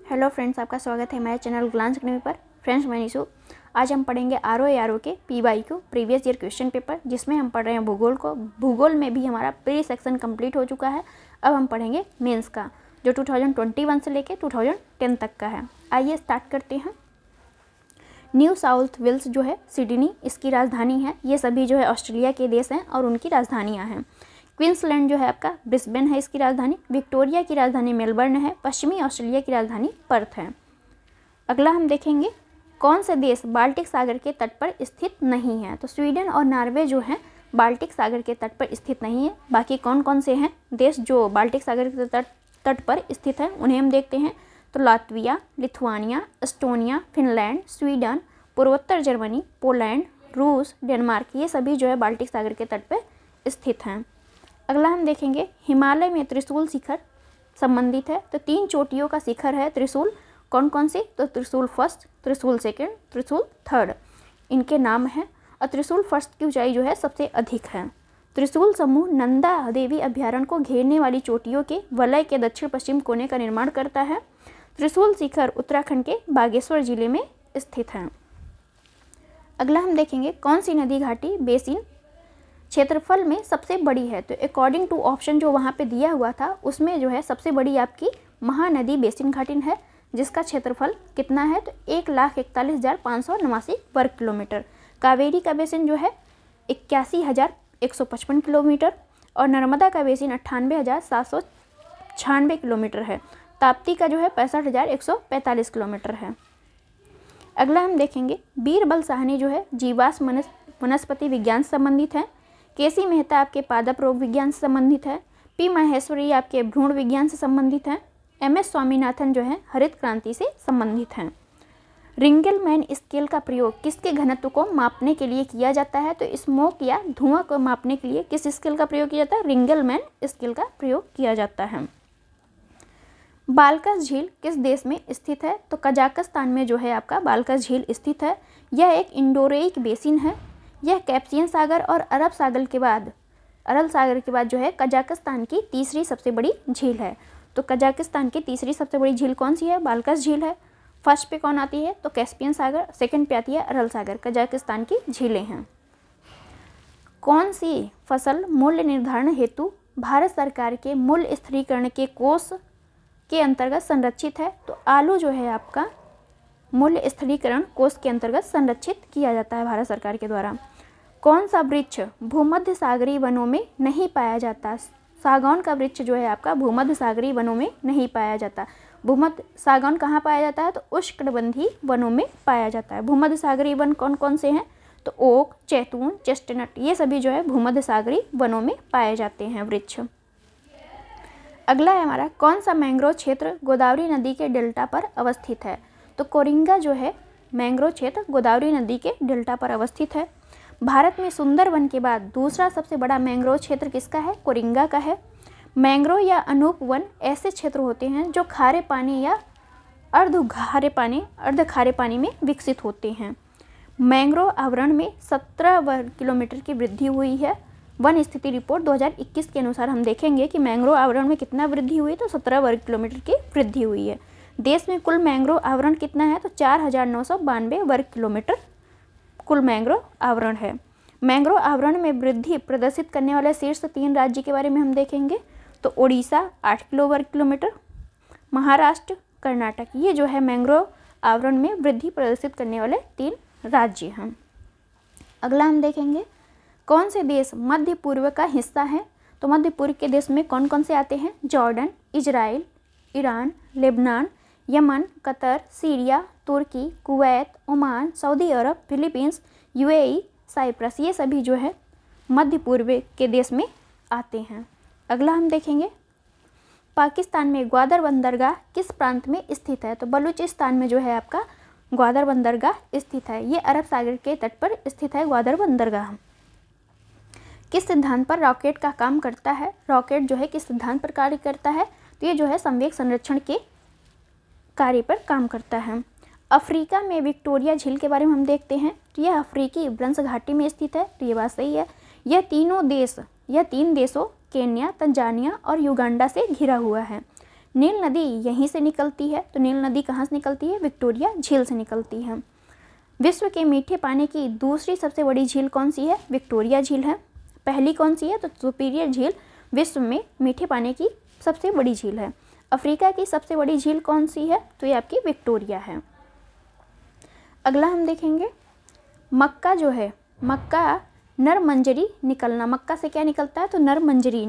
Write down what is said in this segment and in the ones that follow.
Hello friends, आपका स्वागत है हमारे चैनल ग्लांस अकेडमी पर। फ्रेंड्स, मैं निशु। आज हम पढ़ेंगे आरओ के PYQ previous year question paper, जिसमें हम पढ़ रहे हैं भूगोल को। भूगोल में भी हमारा प्री सेक्शन कंप्लीट हो चुका है। अब हम पढ़ेंगे मेंस का, जो 2021 से लेकर 2010 तक का है। आइए स्टार्ट करते हैं। न्यू साउथ वेल्स जो है सिडनी इसकी राजधानी है। ये सभी जो है ऑस्ट्रेलिया के देश हैं और उनकी राजधानियाँ हैं। क्वींसलैंड जो है आपका ब्रिस्बेन है इसकी राजधानी। विक्टोरिया की राजधानी मेलबर्न है। पश्चिमी ऑस्ट्रेलिया की राजधानी पर्थ है। अगला हम देखेंगे कौन से देश बाल्टिक सागर के तट पर स्थित नहीं है। तो स्वीडन और नॉर्वे जो है बाल्टिक सागर के तट पर स्थित नहीं है। बाकी कौन कौन से हैं देश जो बाल्टिक सागर के तट पर स्थित हैं उन्हें हम देखते हैं। तो Latvia, Lithuania, Estonia, Finland, Sweden, पूर्वोत्तर जर्मनी, पोलैंड, रूस, डेनमार्क, ये सभी जो है बाल्टिक सागर के तट पर स्थित हैं। अगला हम देखेंगे हिमालय में त्रिशूल शिखर संबंधित है। तो 3 चोटियों का शिखर है त्रिशूल। कौन कौन से? तो त्रिशूल फर्स्ट, त्रिशूल सेकंड, त्रिशूल थर्ड, इनके नाम हैं। और त्रिशूल फर्स्ट की ऊंचाई जो है सबसे अधिक है। त्रिशूल समूह नंदा देवी अभ्यारण्य को घेरने वाली चोटियों के वलय के दक्षिण पश्चिम कोने का निर्माण करता है। त्रिशूल शिखर उत्तराखंड के बागेश्वर जिले में स्थित है। अगला हम देखेंगे कौन सी नदी घाटी बेसिन क्षेत्रफल में सबसे बड़ी है। तो अकॉर्डिंग टू ऑप्शन जो वहाँ पे दिया हुआ था उसमें जो है सबसे बड़ी आपकी महानदी बेसिन घाटी है, जिसका क्षेत्रफल कितना है? तो 1,41,589 वर्ग किलोमीटर। कावेरी का बेसिन जो है 81,155 किलोमीटर और नर्मदा का बेसिन 98,796 किलोमीटर है। ताप्ती का जो है 65,145 किलोमीटर है। अगला हम देखेंगे बीरबल साहनी जो है जीवाश्म वनस्पति विज्ञान से संबंधित है। केसी मेहता आपके पादप रोग विज्ञान से संबंधित है। पी माहेश्वरी आपके भ्रूण विज्ञान से संबंधित है। MS स्वामीनाथन जो है हरित क्रांति से संबंधित हैं। रिंगलमैन स्केल का प्रयोग किसके घनत्व को मापने के लिए किया जाता है? तो स्मोक या धुआं को मापने के लिए किस स्केल का प्रयोग किया जाता है? रिंगलमैन स्केल का प्रयोग किया जाता है। बाल्कस झील किस देश में स्थित है? तो कजाकिस्तान में जो है आपका बाल्कस झील स्थित है। यह एक इंडोरेइक बेसिन है। यह कैस्पियन सागर और अरब सागर के बाद जो है कजाकिस्तान की तीसरी सबसे बड़ी झील है। तो कजाकिस्तान की तीसरी सबसे बड़ी झील कौन सी है? बाल्कस झील है। फर्स्ट पे कौन आती है? तो कैस्पियन सागर। सेकंड पे आती है अरल सागर। कजाकिस्तान की झीलें हैं। कौन सी फसल मूल्य निर्धारण हेतु भारत सरकार के मूल्य स्थिरीकरण के कोष के अंतर्गत संरक्षित है? तो आलू जो है आपका मूल्य स्थिरीकरण कोष के अंतर्गत संरक्षित किया जाता है भारत सरकार के द्वारा। कौन सा वृक्ष भूमध्य सागरीय वनों में नहीं पाया जाता? सागौन का वृक्ष जो है आपका भूमध्य सागरीय वनों में नहीं पाया जाता। भूमध्य सागौन कहाँ पाया जाता है? तो उष्णकटिबंधीय वनों में पाया जाता है। भूमध्य सागरीय वन कौन कौन से हैं? तो ओक, चैतून, चेस्टनट, ये सभी जो है भूमध्य सागरीय वनों में पाए जाते हैं वृक्ष। अगला है हमारा कौन सा मैंग्रोव क्षेत्र गोदावरी नदी के डेल्टा पर अवस्थित है? तो कोरिंगा जो है मैंग्रोव क्षेत्र गोदावरी नदी के डेल्टा पर अवस्थित है। भारत में सुंदरवन के बाद दूसरा सबसे बड़ा मैंग्रोव क्षेत्र किसका है? कोरिंगा का है। मैंग्रोव या अनूप वन ऐसे क्षेत्र होते हैं जो खारे पानी या अर्ध खारे पानी में विकसित होते हैं। मैंग्रोव आवरण में 17 वर्ग किलोमीटर की वृद्धि हुई है। वन स्थिति रिपोर्ट 2021 के अनुसार हम देखेंगे कि मैंग्रोव आवरण में कितना वृद्धि हुई? तो 17 वर्ग किलोमीटर की वृद्धि हुई है। देश में कुल मैंग्रोव आवरण कितना है? तो 4,992 वर्ग किलोमीटर कुल मैंग्रोव आवरण है। मैंग्रोव आवरण में वृद्धि प्रदर्शित करने वाले शीर्ष 3 राज्य के बारे में हम देखेंगे। तो ओडिशा 8 वर्ग किलोमीटर, महाराष्ट्र, कर्नाटक, ये जो है मैंग्रोव आवरण में वृद्धि प्रदर्शित करने वाले 3 राज्य हैं। अगला हम देखेंगे कौन से देश मध्य पूर्व का हिस्सा है? तो मध्य पूर्व के देश में कौन कौन से आते हैं? Jordan, Israel, Iran, Lebanon, Yemen, Qatar, Syria, Turkey, Kuwait, Oman, Saudi Arab, Philippines, UAE, Cyprus, ये सभी जो है मध्य पूर्व के देश में आते हैं। अगला हम देखेंगे पाकिस्तान में ग्वादर बंदरगाह किस प्रांत में स्थित है? तो बलूचिस्तान में जो है आपका ग्वादर बंदरगाह स्थित है। ये अरब सागर के तट पर स्थित है ग्वादर बंदरगाह। किस सिद्धांत पर रॉकेट का काम करता है? रॉकेट जो है किस सिद्धांत पर कार्य करता है? तो ये जो है संवेग संरक्षण के कार्य पर काम करता है। अफ्रीका में विक्टोरिया झील के बारे में हम देखते हैं। तो यह अफ्रीकी ब्रंश घाटी में स्थित है। तो ये बात सही है। यह 3 देशों केन्या, तंजानिया और युगांडा से घिरा हुआ है। नील नदी यहीं से निकलती है। तो नील नदी कहाँ से निकलती है? विक्टोरिया झील से निकलती है। विश्व के मीठे पानी की दूसरी सबसे बड़ी झील कौन सी है? विक्टोरिया झील है। पहली कौन सी है? तो सुपीरियर झील विश्व में मीठे पानी की सबसे बड़ी झील है। अफ्रीका की सबसे बड़ी झील कौन सी है? तो ये आपकी विक्टोरिया है। अगला हम देखेंगे, मक्का जो है, मक्का नर मंजरी निकलना, मक्का से क्या निकलता है? तो नर मंजरी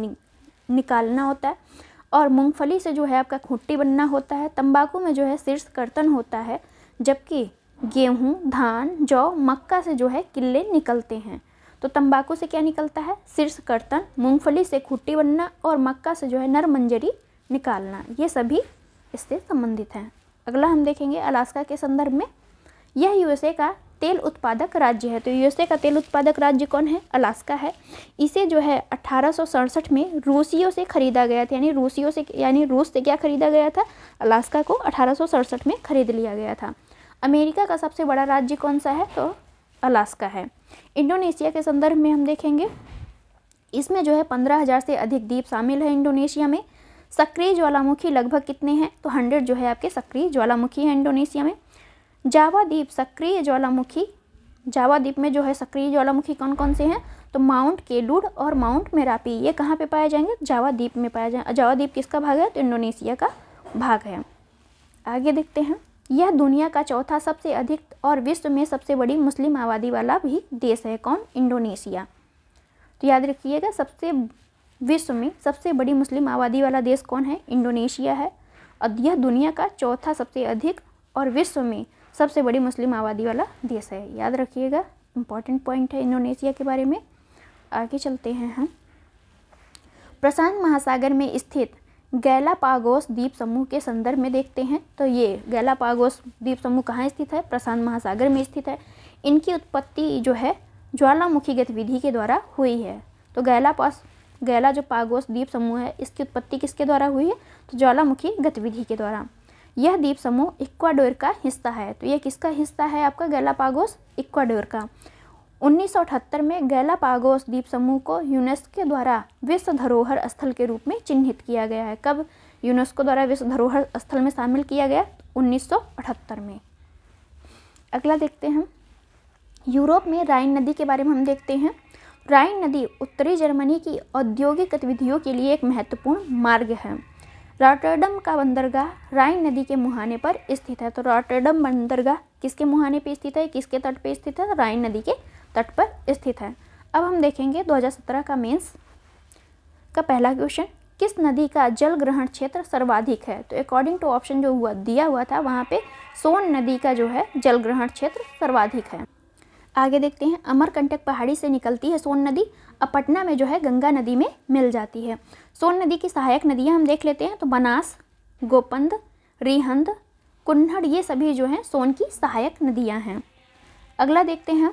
निकालना होता है। और मूंगफली से जो है आपका खूंटी बनना होता है। तंबाकू में जो है शीर्ष कर्तन होता है, जबकि गेहूं, धान, जौ, मक्का से जो है किल्ले निकलते हैं। तो तंबाकू से क्या निकलता है? शीर्ष कर्तन, मूंगफली से खूंटी बनना और मक्का से जो है नर मंजरी निकालना, ये सभी इससे संबंधित हैं। अगला हम देखेंगे अलास्का के संदर्भ में, यह यूएसए का तेल उत्पादक राज्य है। तो यूएसए का तेल उत्पादक राज्य कौन है? अलास्का है। इसे जो है 1867 में रूसियों से खरीदा गया था, यानी रूस से क्या खरीदा गया था? अलास्का को 1867 में खरीद लिया गया था। अमेरिका का सबसे बड़ा राज्य कौन सा है? तो अलास्का है। इंडोनेशिया के संदर्भ में हम देखेंगे, इसमें जो है 15,000 से अधिक द्वीप शामिल है। इंडोनेशिया में सक्रिय ज्वालामुखी लगभग कितने हैं? तो 100 जो है आपके सक्रिय ज्वालामुखी हैं इंडोनेशिया में। जावा द्वीप सक्रिय ज्वालामुखी, जावा द्वीप में जो है सक्रिय ज्वालामुखी कौन कौन से हैं? तो माउंट केलूड और माउंट मेरापी, ये कहाँ पे पाए जाएंगे? जावा द्वीप में पाया जाए। जावा द्वीप किसका भाग है? तो इंडोनेशिया का भाग है। आगे देखते हैं, यह दुनिया का चौथा सबसे अधिक और विश्व में सबसे बड़ी मुस्लिम आबादी वाला भी देश है। कौन? इंडोनेशिया। तो याद रखिएगा, विश्व में सबसे बड़ी मुस्लिम आबादी वाला देश कौन है? इंडोनेशिया है। और यह दुनिया का चौथा सबसे अधिक और विश्व में सबसे बड़ी मुस्लिम आबादी वाला देश है। याद रखिएगा, इंपॉर्टेंट पॉइंट है इंडोनेशिया के बारे में। आगे चलते हैं हम, प्रशांत महासागर में स्थित गैलापागोस द्वीप समूह के संदर्भ में देखते हैं। तो ये गैलापागोस द्वीप समूह कहाँ स्थित है? प्रशांत महासागर में स्थित है। इनकी उत्पत्ति जो है ज्वालामुखी गतिविधि के द्वारा हुई है। तो गैला जो पागोस द्वीप समूह है, इसकी उत्पत्ति किसके द्वारा हुई है? तो ज्वालामुखी गतिविधि के द्वारा। यह द्वीप समूह इक्वाडोर का हिस्सा है। तो ये किसका हिस्सा है आपका? गैलापागोस इक्वाडोर का। 1978 में गैलापागोस द्वीप समूह को यूनेस्को द्वारा विश्व धरोहर स्थल के रूप में चिन्हित किया गया है। कब यूनेस्को द्वारा विश्व धरोहर स्थल में शामिल किया गया? 1978 में। अगला देखते हैं, यूरोप में राइन नदी के बारे में हम देखते हैं। राइन नदी उत्तरी जर्मनी की औद्योगिक गतिविधियों के लिए एक महत्वपूर्ण मार्ग है। रॉटरडम का बंदरगाह राइन नदी के मुहाने पर स्थित है। तो रॉटरडम बंदरगाह किसके मुहाने पर स्थित है? किसके तट पर स्थित है? राइन नदी के तट पर स्थित है। अब हम देखेंगे 2017 का मेंस का पहला क्वेश्चन, किस नदी का जल ग्रहण क्षेत्र सर्वाधिक है? तो अकॉर्डिंग टू ऑप्शन जो दिया हुआ था, वहाँ पे सोन नदी का जो है जल ग्रहण क्षेत्र सर्वाधिक है। आगे देखते हैं, अमरकंटक पहाड़ी से निकलती है सोन नदी, अब पटना में जो है गंगा नदी में मिल जाती है। सोन नदी की सहायक नदियाँ हम देख लेते हैं। तो बनास, गोपंद, रिहंद, कुन्हड़, ये सभी जो हैं सोन की सहायक नदियाँ हैं। अगला देखते हैं,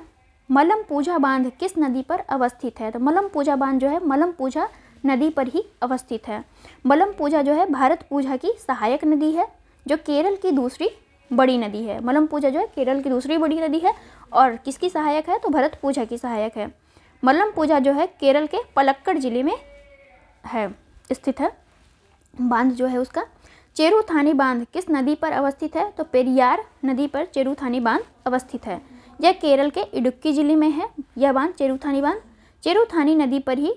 मलमपूजा बांध किस नदी पर अवस्थित है? तो मलमपूजा बांध जो है मलमपूजा नदी पर ही अवस्थित है। मलमपूजा जो है भारतपूजा की सहायक नदी है, जो केरल की दूसरी बड़ी नदी है। मलमपूजा जो है केरल की दूसरी बड़ी नदी है और किसकी सहायक है? तो भरतपूजा की सहायक है। मलमपूजा जो है केरल के पलक्कड़ जिले में है, स्थित है बांध जो है उसका। चेरुथानी बांध किस नदी पर अवस्थित है? तो पेरियार नदी पर चेरुथानी बांध अवस्थित है। यह केरल के इडुक्की जिले में है। यह बांध चेरुथानी नदी पर ही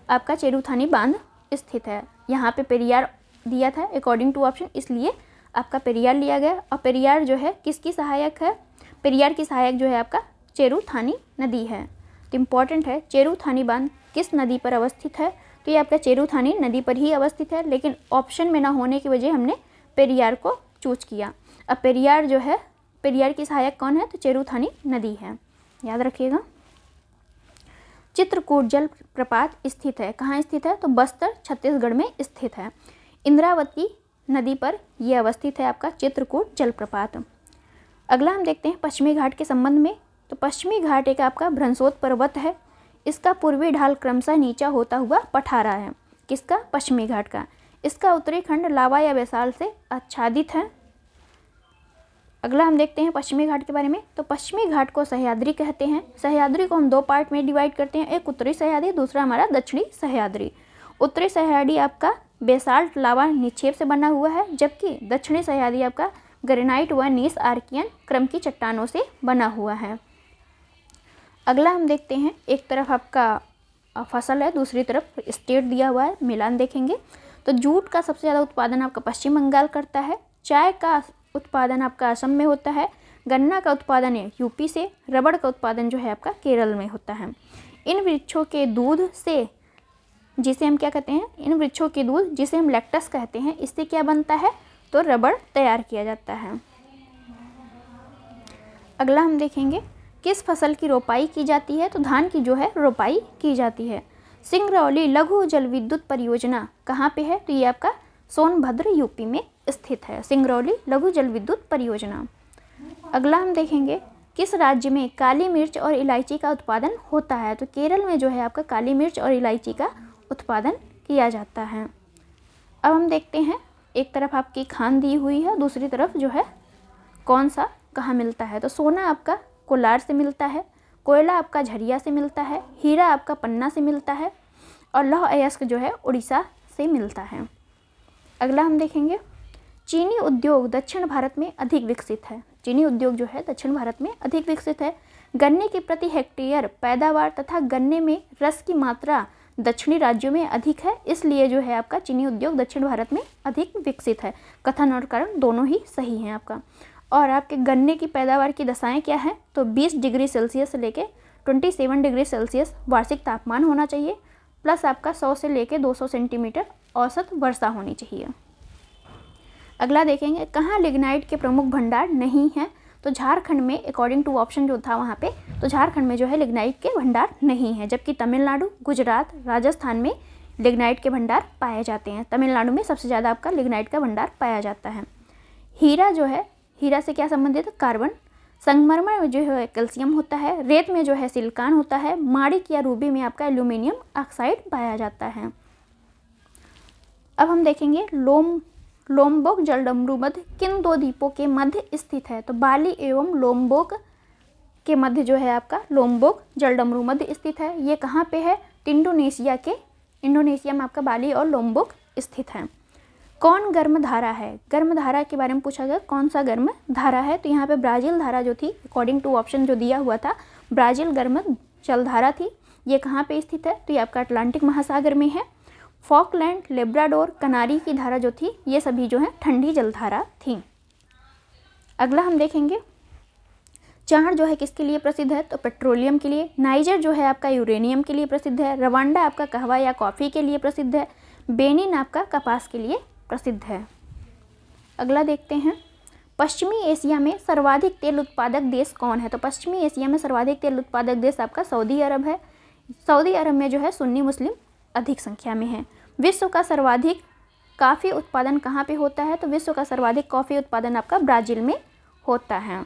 आपका चेरुथानी बांध स्थित है। यहाँ पे पेरियार दिया था अकॉर्डिंग टू ऑप्शन, इसलिए आपका पेरियार लिया गया। और पेरियार जो है किसकी सहायक है? पेरियार की सहायक जो है आपका चेरुथानी नदी है। तो इम्पॉर्टेंट है, चेरुथानी बांध किस नदी पर अवस्थित है? तो ये आपका चेरुथानी नदी पर ही अवस्थित है, लेकिन ऑप्शन में ना होने की वजह हमने पेरियार को चूज किया। अब पेरियार जो है, पेरियार की सहायक कौन है? तो चेरुथानी नदी है, याद रखिएगा। चित्रकूट जल प्रपात स्थित है, कहाँ स्थित है? तो बस्तर छत्तीसगढ़ में स्थित है। इंद्रावती नदी पर यह अवस्थित है आपका चित्रकूट जलप्रपात। अगला हम देखते हैं पश्चिमी घाट के संबंध में। तो पश्चिमी घाट एक आपका भ्रंशोत पर्वत है। इसका पूर्वी ढाल क्रमशः नीचा होता हुआ पठारा है। किसका? पश्चिमी घाट का। इसका उत्तरी खंड लावा या बैसाल्ट से आच्छादित है। अगला हम देखते हैं पश्चिमी घाट के बारे में। तो पश्चिमी घाट को सह्याद्री कहते हैं। सह्याद्री को हम दो पार्ट में डिवाइड करते हैं, एक उत्तरी सह्याद्री, दूसरा हमारा दक्षिणी सह्याद्री। उत्तरी सह्याद्री आपका बेसाल्ट लावा निक्षेप से बना हुआ है, जबकि दक्षिणी सह्याद्री आपका ग्रेनाइट व नीस आर्कियन क्रम की चट्टानों से बना हुआ है। अगला हम देखते हैं, एक तरफ आपका फसल है, दूसरी तरफ स्टेट दिया हुआ है, मिलान देखेंगे। तो जूट का सबसे ज़्यादा उत्पादन आपका पश्चिम बंगाल करता है, चाय का उत्पादन आपका असम में होता है, गन्ना का उत्पादन है यूपी से, रबड़ का उत्पादन जो है आपका केरल में होता है। इन वृक्षों के दूध से, जिसे हम क्या कहते हैं, इन वृक्षों के दूध जिसे हम लैक्टस कहते हैं, इससे क्या बनता है, तो रबड़ तैयार किया जाता है। अगला हम देखेंगे, किस फसल की रोपाई की जाती है, तो धान की जो है रोपाई की जाती है। सिंगरौली लघु जल विद्युत परियोजना कहाँ पे है, तो ये आपका सोनभद्र यूपी में स्थित है, सिंगरौली लघु जल विद्युत परियोजना। अगला हम देखेंगे, किस राज्य में काली मिर्च और इलायची का उत्पादन होता है, तो केरल में जो है आपका काली मिर्च और इलायची का उत्पादन किया जाता है। अब हम देखते हैं, एक तरफ आपकी खान दी हुई है, दूसरी तरफ जो है कौन सा कहाँ मिलता है, तो सोना आपका कोलार से मिलता है, कोयला आपका झरिया से मिलता है, हीरा आपका पन्ना से मिलता है, और लौह अयस्क जो है उड़ीसा से मिलता है। अगला हम देखेंगे, चीनी उद्योग दक्षिण भारत में अधिक विकसित है, चीनी उद्योग जो है दक्षिण भारत में अधिक विकसित है। गन्ने की प्रति हेक्टेयर पैदावार तथा गन्ने में रस की मात्रा दक्षिणी राज्यों में अधिक है, इसलिए जो है आपका चीनी उद्योग दक्षिण भारत में अधिक विकसित है। कथन और कारण दोनों ही सही हैं आपका। और आपके गन्ने की पैदावार की दशाएं क्या हैं, तो 20 डिग्री सेल्सियस से लेके 27 डिग्री सेल्सियस वार्षिक तापमान होना चाहिए, प्लस आपका 100 से लेके 200 सेंटीमीटर औसत वर्षा होनी चाहिए। अगला देखेंगे, कहाँ लिग्नाइट के प्रमुख भंडार नहीं हैं, तो झारखंड में, अकॉर्डिंग टू ऑप्शन जो था वहाँ पे, तो झारखंड में जो है लिग्नाइट के भंडार नहीं है, जबकि तमिलनाडु, गुजरात, राजस्थान में लिग्नाइट के भंडार पाए जाते हैं। तमिलनाडु में सबसे ज़्यादा आपका लिग्नाइट का भंडार पाया जाता है। हीरा जो है, हीरा से क्या संबंधित है, कार्बन। संगमरमर में जो है कैल्शियम होता है, रेत में जो है सिलिकॉन होता है, माणिक या रूबी में आपका एल्यूमिनियम ऑक्साइड पाया जाता है। अब हम देखेंगे, लोम्बोक जलडमरू मध्य किन दो द्वीपों के मध्य स्थित है, तो बाली एवं लोम्बोक के मध्य जो है आपका लोम्बोक जलडमरू मध्य स्थित है। ये कहाँ पे है, इंडोनेशिया में आपका बाली और लोम्बोक स्थित है। कौन गर्म धारा है, गर्म धारा के बारे में पूछा गया, कौन सा गर्म धारा है, तो यहाँ पे ब्राज़ील धारा जो थी, अकॉर्डिंग टू ऑप्शन जो दिया हुआ था, ब्राज़ील गर्म जलधारा थी। ये कहाँ पे स्थित है, तो ये आपका अटलांटिक महासागर में है। फॉकलैंड, लेब्राडोर, कनारी की धारा जो थी, ये सभी जो है ठंडी जलधारा थी। अगला हम देखेंगे, चाड जो है किसके लिए प्रसिद्ध है, तो पेट्रोलियम के लिए। नाइजर जो है आपका यूरेनियम के लिए प्रसिद्ध है। रवांडा आपका कहवा या कॉफ़ी के लिए प्रसिद्ध है। बेनिन आपका कपास के लिए प्रसिद्ध है। अगला देखते हैं, पश्चिमी एशिया में सर्वाधिक तेल उत्पादक देश कौन है, तो पश्चिमी एशिया में सर्वाधिक तेल उत्पादक देश आपका सऊदी अरब है। सऊदी अरब में जो है सुन्नी मुस्लिम अधिक संख्या में है। विश्व का सर्वाधिक कॉफ़ी उत्पादन कहाँ पे होता है, तो विश्व का सर्वाधिक कॉफ़ी उत्पादन आपका ब्राज़ील में होता है।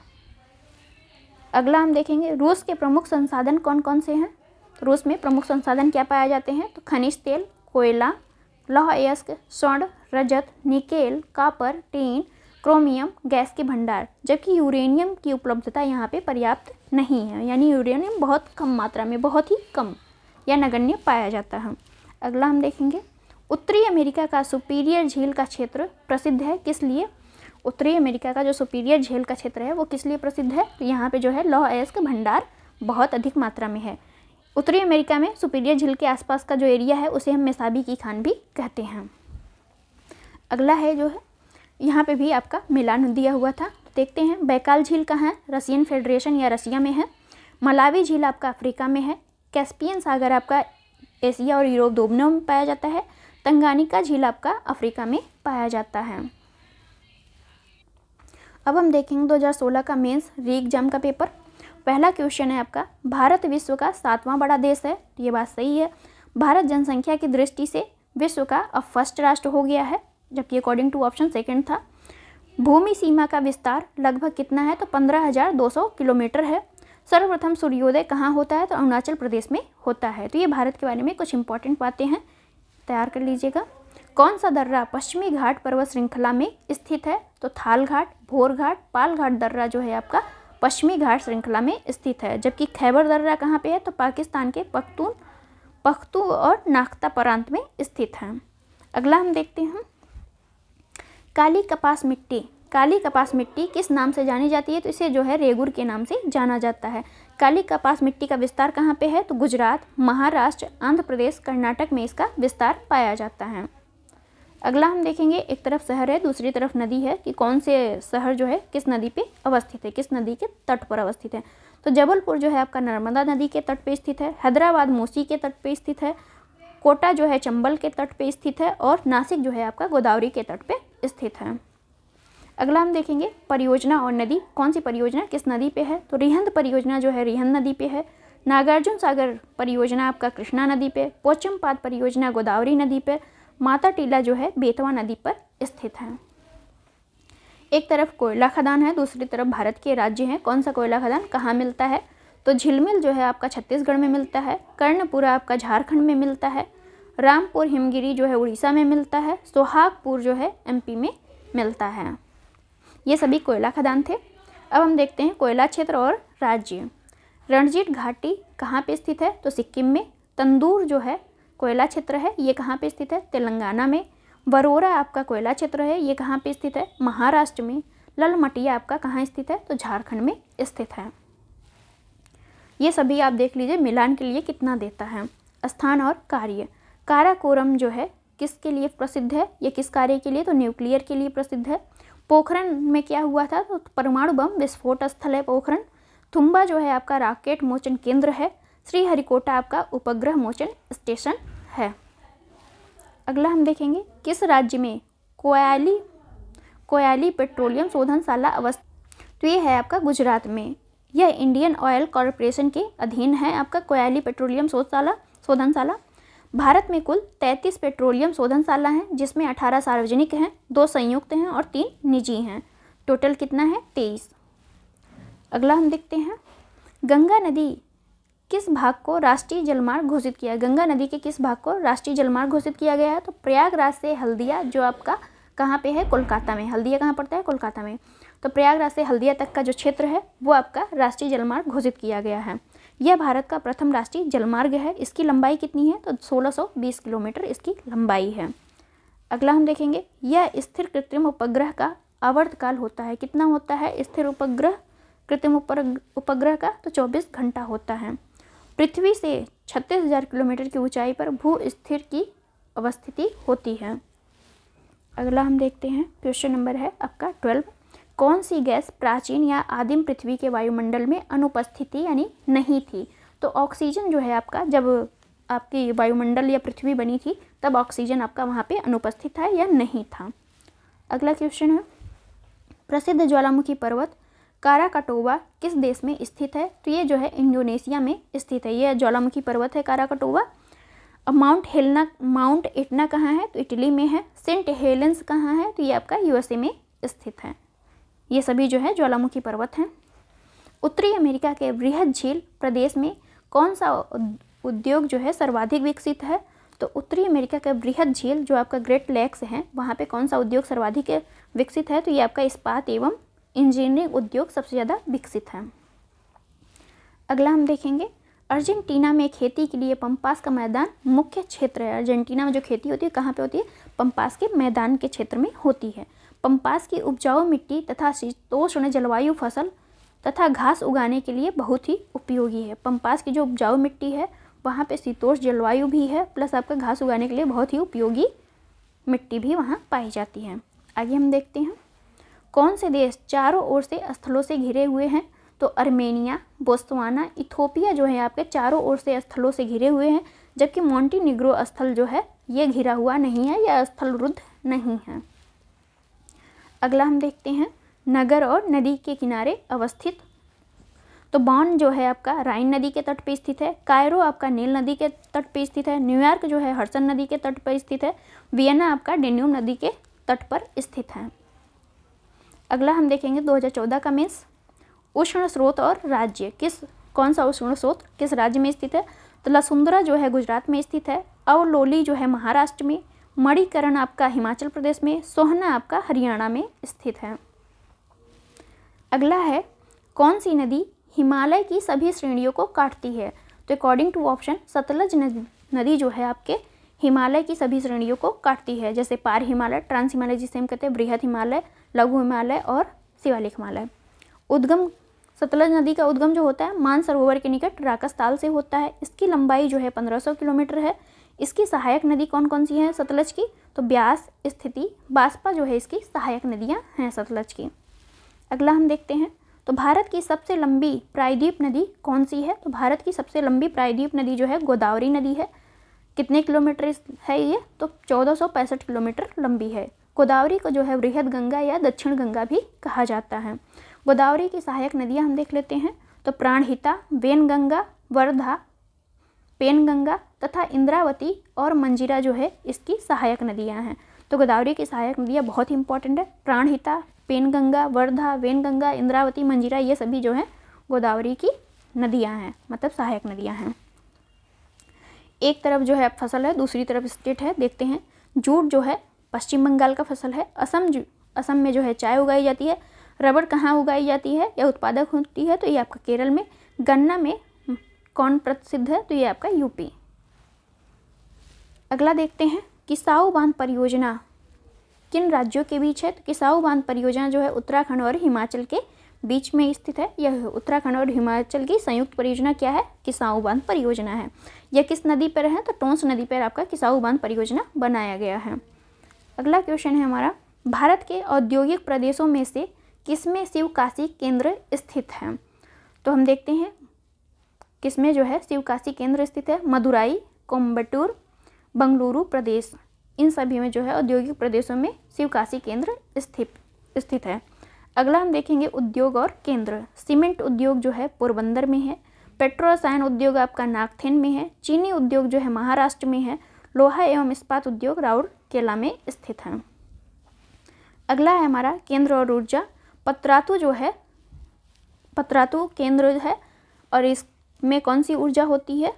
अगला हम देखेंगे, रूस के प्रमुख संसाधन कौन कौन से हैं, तो रूस में प्रमुख संसाधन क्या पाए जाते हैं, तो खनिज तेल, कोयला, लौह अयस्क, स्वर्ण, रजत, nickel, copper, tin, chromium, gas के भंडार, जबकि यूरेनियम की उपलब्धता यहाँ पे पर्याप्त नहीं है, यानी यूरेनियम बहुत कम मात्रा में, बहुत ही कम या नगण्य पाया जाता है। अगला हम देखेंगे, उत्तरी अमेरिका का सुपीरियर झील का क्षेत्र प्रसिद्ध है किस लिए, उत्तरी अमेरिका का जो सुपीरियर झील का क्षेत्र है वो किस लिए प्रसिद्ध है, तो यहाँ पे जो है लौह अयस्क भंडार बहुत अधिक मात्रा में है। उत्तरी अमेरिका में सुपीरियर झील के आसपास का जो एरिया है उसे हम मेसाबी की खान भी कहते हैं। अगला है जो है, यहाँ पे भी आपका मिलान दिया हुआ था, देखते हैं। बैकाल झील कहाँ है, रशियन फेडरेशन या रसिया में है। मलावी झील आपका अफ्रीका में है। कैस्पियन सागर आपका एशिया और यूरोप दोनों में पाया जाता है। तंगानिका झील आपका अफ्रीका में पाया जाता है। अब हम देखेंगे 2016 का मेंस री एग्जाम का पेपर। पहला क्वेश्चन है आपका, भारत विश्व का 7वां बड़ा देश है, ये बात सही है। भारत जनसंख्या की दृष्टि से विश्व का अब फर्स्ट राष्ट्र हो गया है, जबकि अकॉर्डिंग टू ऑप्शन सेकंड था। भूमि सीमा का विस्तार लगभग कितना है, तो 15,200 किलोमीटर है। सर्वप्रथम सूर्योदय कहाँ होता है, तो अरुणाचल प्रदेश में होता है। तो ये भारत के बारे में कुछ इंपॉर्टेंट बातें हैं, तैयार कर लीजिएगा। कौन सा दर्रा पश्चिमी घाट पर्वत श्रृंखला में स्थित है, तो थाल घाट, भोर घाट, पाल घाट दर्रा जो है आपका पश्चिमी घाट श्रृंखला में स्थित है। जबकि खैबर दर्रा कहाँ पे है, तो पाकिस्तान के पख्तून और नाख्ता प्रांत में स्थित है। अगला हम देखते हैं काली कपास मिट्टी। काली कपास मिट्टी किस नाम से जानी जाती है? तो इसे जो है रेगुर के नाम से जाना जाता है। काली कपास मिट्टी का विस्तार कहाँ पे है? तो गुजरात, महाराष्ट्र, आंध्र प्रदेश, कर्नाटक में इसका विस्तार पाया जाता है। अगला हम देखेंगे, एक तरफ शहर है दूसरी तरफ नदी है, कि कौन से शहर जो है किस नदी पे अवस्थित है, किस नदी के तट पर अवस्थित है। तो जबलपुर जो है आपका नर्मदा नदी के तट पे स्थित है, हैदराबाद मूसी के तट पे स्थित है, कोटा जो है चंबल के तट पे स्थित है, और नासिक जो है आपका गोदावरी के तट पे स्थित है। अगला हम देखेंगे परियोजना और नदी, कौन सी परियोजना किस नदी पे है? तो रिहंद परियोजना जो है रिहंद नदी पे है, नागार्जुन सागर परियोजना आपका कृष्णा नदी पे, पोचमपाद परियोजना गोदावरी नदी पे, माता टीला जो है बेतवा नदी पर स्थित है। एक तरफ कोयला खदान है दूसरी तरफ भारत के राज्य हैं। कौन सा कोयला खदान कहाँ मिलता है? तो झिलमिल जो है आपका छत्तीसगढ़ में मिलता है, कर्णपुरा आपका झारखंड में मिलता है, रामपुर हिमगिरी जो है उड़ीसा में मिलता है, सोहागपुर जो है एमपी में मिलता है। ये सभी कोयला खदान थे। अब हम देखते हैं कोयला क्षेत्र और राज्य। रणजीत घाटी कहाँ पे स्थित है? तो सिक्किम में। तंदूर जो है कोयला क्षेत्र है, ये कहाँ पे स्थित है? तेलंगाना में। वरोरा आपका कोयला क्षेत्र है, ये कहाँ पे स्थित है? महाराष्ट्र में। ललमटिया आपका कहाँ स्थित है? तो झारखंड में स्थित है। ये सभी आप देख लीजिए मिलान के लिए कितना देता है। स्थान और कार्य। काराकोरम जो है किसके लिए प्रसिद्ध है? ये किस कार्य के लिए? तो न्यूक्लियर के लिए प्रसिद्ध है। पोखरण में क्या हुआ था? तो परमाणु बम विस्फोट स्थल है पोखरण। तुम्बा जो है आपका रॉकेट मोचन केंद्र है। श्रीहरिकोटा आपका उपग्रह मोचन स्टेशन है। अगला हम देखेंगे किस राज्य में कोयाली पेट्रोलियम शोधनशाला अवस्थित? तो ये है आपका गुजरात में। यह इंडियन ऑयल कॉरपोरेशन के अधीन है आपका कोयाली पेट्रोलियम शोधनशाला। भारत में कुल 33 पेट्रोलियम शोधनशाला हैं, जिसमें 18 सार्वजनिक हैं, 2 संयुक्त हैं और 3 निजी हैं। टोटल कितना है? 23। अगला हम देखते हैं गंगा नदी किस भाग को राष्ट्रीय जलमार्ग घोषित किया? गंगा नदी के किस भाग को राष्ट्रीय जलमार्ग घोषित किया गया है? तो प्रयागराज से हल्दिया जो आपका कहाँ पे है? कोलकाता में। हल्दिया कहाँ पड़ता है? कोलकाता में। तो प्रयागराज से हल्दिया तक का जो क्षेत्र है वो आपका राष्ट्रीय जलमार्ग घोषित किया गया है। यह भारत का प्रथम राष्ट्रीय जलमार्ग है। इसकी लंबाई कितनी है? तो 1620 किलोमीटर इसकी लंबाई है। अगला हम देखेंगे यह स्थिर कृत्रिम उपग्रह का आवर्तकाल होता है। कितना होता है स्थिर उपग्रह कृत्रिम उपग्रह का? तो 24 घंटा होता है। पृथ्वी से 36,000 किलोमीटर की ऊंचाई पर भू स्थिर की अवस्थिति होती है। अगला हम देखते हैं क्वेश्चन नंबर है आपका 12। कौन सी गैस प्राचीन या आदिम पृथ्वी के वायुमंडल में अनुपस्थित थी यानी नहीं थी? तो ऑक्सीजन जो है आपका जब आपकी वायुमंडल या पृथ्वी बनी थी तब ऑक्सीजन आपका वहाँ पे अनुपस्थित था या नहीं था। अगला क्वेश्चन है प्रसिद्ध ज्वालामुखी पर्वत काराकाटोवा किस देश में स्थित है? तो ये जो है इंडोनेशिया में स्थित है। यह ज्वालामुखी पर्वत है काराकाटोवा। अब माउंट एटना कहाँ है? तो इटली में है। सेंट हेलेंस कहाँ है? तो ये आपका यूएसए में स्थित है। ये सभी जो है ज्वालामुखी पर्वत हैं। उत्तरी अमेरिका के बृहद झील प्रदेश में कौन सा उद्योग जो है सर्वाधिक विकसित है? तो उत्तरी अमेरिका का बृहद झील जो आपका ग्रेट लेक्स है वहाँ पे कौन सा उद्योग सर्वाधिक विकसित है? तो ये आपका इस्पात एवं इंजीनियरिंग उद्योग सबसे ज़्यादा विकसित है। अगला हम देखेंगे अर्जेंटीना में खेती के लिए पंपास का मैदान मुख्य क्षेत्र है। अर्जेंटीना में जो खेती होती है कहाँ पे होती है? पंपास के मैदान के क्षेत्र में होती है। पंपास की उपजाऊ मिट्टी तथा शीतोष्ण जलवायु फसल तथा घास उगाने के लिए बहुत ही उपयोगी है। पंपास की जो उपजाऊ मिट्टी है वहाँ पे शीतोष्ण जलवायु भी है प्लस आपका घास उगाने के लिए बहुत ही उपयोगी मिट्टी भी वहाँ पाई जाती है। आगे हम देखते हैं कौन से देश चारों ओर से स्थलों से घिरे हुए हैं? तो अर्मेनिया, बोत्सवाना, इथोपिया जो है आपके चारों ओर से स्थलों से घिरे हुए हैं, जबकि मोंटीनिग्रो स्थल जो है ये घिरा हुआ नहीं है या स्थल रुद्ध नहीं है। अगला हम देखते हैं नगर और नदी के किनारे अवस्थित। तो बॉन जो है आपका राइन नदी के तट पर स्थित है। कायरो आपका नील नदी के तट पर स्थित है। न्यूयॉर्क जो है हडसन नदी के तट पर स्थित है। वियना आपका डेन्यूब नदी के तट पर स्थित है। अगला हम देखेंगे 2014 का मेंस उष्ण स्रोत और राज्य कौन सा उष्ण स्रोत किस राज्य में स्थित है? तो लसुंदरा जो है गुजरात में स्थित है। अवलोली जो है महाराष्ट्र में। मणिकरण आपका हिमाचल प्रदेश में। सोहना आपका हरियाणा में स्थित है। अगला है कौन सी नदी हिमालय की सभी श्रेणियों को काटती है? तो अकॉर्डिंग टू ऑप्शन सतलज नदी जो है आपके हिमालय की सभी श्रेणियों को काटती है, जैसे पार हिमालय, ट्रांस हिमालय जिसे हम कहते हैं, बृहद हिमालय, लघु हिमालय और शिवालिक हिमालय। उद्गम, सतलज नदी का उद्गम जो होता है मानसरोवर के निकट राकस ताल से होता है। इसकी लंबाई जो है 1500 किलोमीटर है। इसकी सहायक नदी कौन कौन सी हैं सतलज की? तो ब्यास, स्थिति, बास्पा जो है इसकी सहायक नदियाँ हैं सतलज की। अगला हम देखते हैं, तो भारत की सबसे लंबी प्रायद्वीप नदी कौन सी है? तो भारत की सबसे लंबी प्रायद्वीप नदी जो है गोदावरी नदी है। कितने किलोमीटर है ये? तो 1465 किलोमीटर लंबी है। गोदावरी को जो है बृहद गंगा या दक्षिण गंगा भी कहा जाता है। गोदावरी की सहायक नदियाँ हम देख लेते हैं, तो प्राणहिता, वेनगंगा, वर्धा, पेनगंगा तथा इंद्रावती और मंजीरा जो है इसकी सहायक नदियाँ हैं। तो गोदावरी की सहायक नदियाँ बहुत ही इंपॉर्टेंट है। प्राणहिता, पेनगंगा, वर्धा, वेनगंगा, इंद्रावती, मंजीरा, ये सभी जो हैं गोदावरी की नदियाँ हैं, मतलब सहायक नदियाँ हैं। एक तरफ जो है फसल है, दूसरी तरफ स्टेट है। देखते हैं, जूट जो है पश्चिम बंगाल का फसल है। असम में जो है चाय उगाई जाती है। रबड़ कहाँ उगाई जाती है या उत्पादक होती है? तो ये आपका केरल में। गन्ना में कौन प्रसिद्ध है? तो ये आपका यूपी। अगला देखते हैं, किसाऊ बांध परियोजना किन राज्यों के बीच है? तो किसाऊ बांध परियोजना जो है उत्तराखंड और हिमाचल के बीच में स्थित है। यह उत्तराखंड और हिमाचल की संयुक्त परियोजना क्या है? किसाऊ बांध परियोजना है। यह किस नदी पर है? तो टोंस नदी पर आपका किसाऊ बांध परियोजना बनाया गया है। अगला क्वेश्चन है हमारा, भारत के औद्योगिक प्रदेशों में से किसमें शिवकाशी केंद्र स्थित है? तो हम देखते हैं किसमें जो है शिवकाशी केंद्र स्थित है। मदुराई, कोयम्बटूर, बंगलुरु प्रदेश, इन सभी में जो है औद्योगिक प्रदेशों में शिवकाशी केंद्र स्थित है। अगला हम देखेंगे उद्योग और केंद्र। सीमेंट उद्योग जो है पोरबंदर में है। पेट्रो रसायन उद्योग आपका नागथेन में है। चीनी उद्योग जो है महाराष्ट्र में है। लोहा एवं इस्पात उद्योग राउरकेला में स्थित है। अगला है हमारा केंद्र और ऊर्जा। पतरातू जो है, पतरातू केंद्र है और इसमें कौन सी ऊर्जा होती है?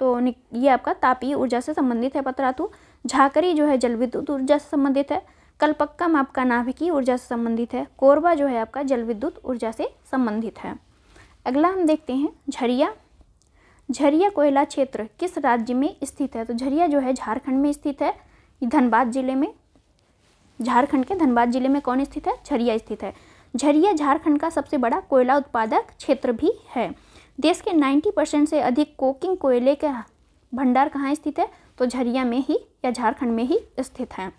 तो ये आपका तापीय ऊर्जा से संबंधित है पतरातू। झाकरी जो है जल विद्युत ऊर्जा से संबंधित है। कलपक्कम आपका नाभिकीय ऊर्जा से संबंधित है। कोरबा जो है आपका जल विद्युत ऊर्जा से संबंधित है। अगला हम देखते हैं झरिया। झरिया कोयला क्षेत्र किस राज्य में स्थित है? तो झरिया जो है झारखंड में स्थित है। धनबाद जिले में, झारखंड के धनबाद जिले में कौन स्थित है? झरिया स्थित है। झरिया झारखंड का सबसे बड़ा कोयला उत्पादक क्षेत्र भी है। देश के 90% से अधिक कोकिंग कोयले का भंडार कहाँ स्थित है? तो झरिया में ही या झारखंड में ही स्थित है।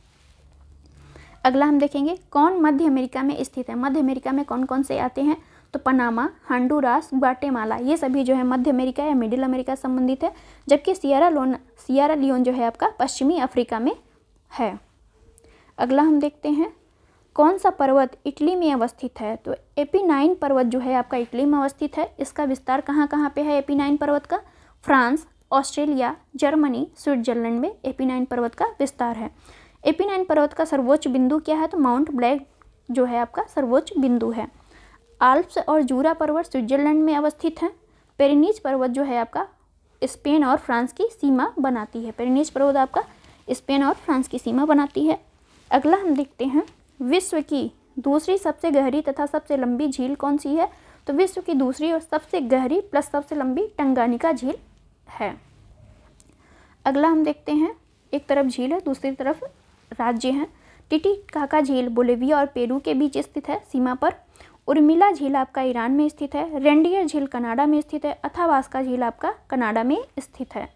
अगला हम देखेंगे कौन मध्य अमेरिका में स्थित है। मध्य अमेरिका में कौन कौन से आते हैं? तो पनामा, हंडुरास, ग्वाटेमाला, ये सभी जो है मध्य अमेरिका या मिडिल अमेरिका से संबंधित है। जबकि सियरा लियोन जो है आपका पश्चिमी अफ्रीका में है। अगला हम देखते हैं कौन सा पर्वत इटली में अवस्थित है? तो एपिनाइन पर्वत जो है आपका इटली में अवस्थित है। इसका विस्तार कहाँ कहाँ पे है एपिनाइन पर्वत का? फ्रांस, ऑस्ट्रेलिया, जर्मनी, स्विट्जरलैंड में एपिनाइन पर्वत का विस्तार है। एपिनाइन पर्वत का सर्वोच्च बिंदु क्या है? तो माउंट ब्लैक जो है आपका सर्वोच्च बिंदु है। आल्प्स और जूरा पर्वत स्विट्जरलैंड में अवस्थित है। पेरिनीज पर्वत जो है आपका स्पेन और फ्रांस की सीमा बनाती है। पेरिनीज पर्वत आपका स्पेन और फ्रांस की सीमा बनाती है। अगला हम देखते हैं विश्व की दूसरी सबसे गहरी तथा सबसे लंबी झील कौन सी है? तो विश्व की दूसरी और सबसे गहरी प्लस सबसे लंबी टंगानिका झील है। अगला हम देखते हैं एक तरफ झील है, दूसरी तरफ राज्य है। टिटिकाका झील बोलिविया और पेरू के बीच स्थित है सीमा पर। उर्मिला झील आपका ईरान में स्थित है। रेंडियर झील कनाडा में स्थित है। अथावास्का झील आपका कनाडा में स्थित है।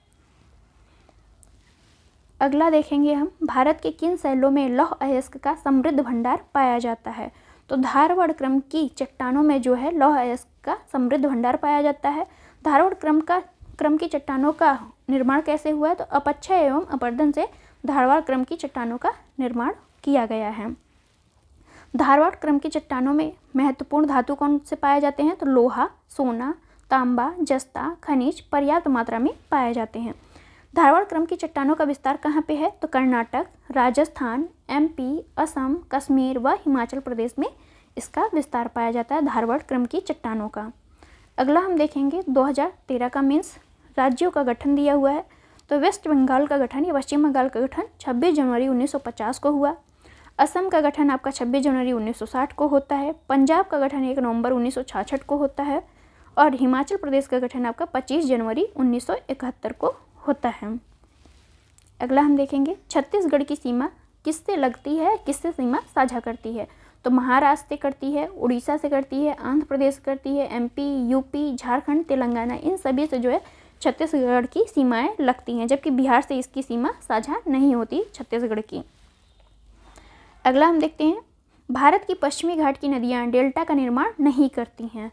अगला देखेंगे हम भारत के किन शैलों में लौह अयस्क का समृद्ध भंडार पाया जाता है? तो धारवाड़ क्रम की चट्टानों में जो है लौह अयस्क का समृद्ध भंडार पाया जाता है। धारवाड़ क्रम की चट्टानों का निर्माण कैसे हुआ है? तो अपक्षय एवं अपरदन से धारवाड़ क्रम की चट्टानों का निर्माण किया गया है। धारवाड़ क्रम की चट्टानों में महत्वपूर्ण धातु कौन से पाए जाते हैं? तो लोहा, सोना, तांबा, जस्ता, खनिज पर्याप्त मात्रा में पाए जाते हैं। धारवाड़ क्रम की चट्टानों का विस्तार कहाँ पे है? तो कर्नाटक, राजस्थान, एमपी, असम, कश्मीर व हिमाचल प्रदेश में इसका विस्तार पाया जाता है धारवाड़ क्रम की चट्टानों का। अगला हम देखेंगे 2013 का मेंस राज्यों का गठन दिया हुआ है। तो वेस्ट बंगाल का गठन या पश्चिम बंगाल का गठन 26 जनवरी 1950 को हुआ। असम का गठन आपका 26 जनवरी 1960 को होता है। पंजाब का गठन 1 नवंबर 1966 को होता है और हिमाचल प्रदेश का गठन आपका 25 जनवरी 1971 को होता है। अगला हम देखेंगे छत्तीसगढ़ की सीमा किससे लगती है, किससे सीमा साझा करती है। तो महाराष्ट्र से करती है, उड़ीसा से करती है, आंध्र प्रदेश करती है, एमपी, यूपी, झारखंड, तेलंगाना, इन सभी से जो है छत्तीसगढ़ की सीमाएं लगती हैं, जबकि बिहार से इसकी सीमा साझा नहीं होती छत्तीसगढ़ की। अगला हम देखते हैं भारत की पश्चिमी घाट की नदियाँ डेल्टा का निर्माण नहीं करती हैं।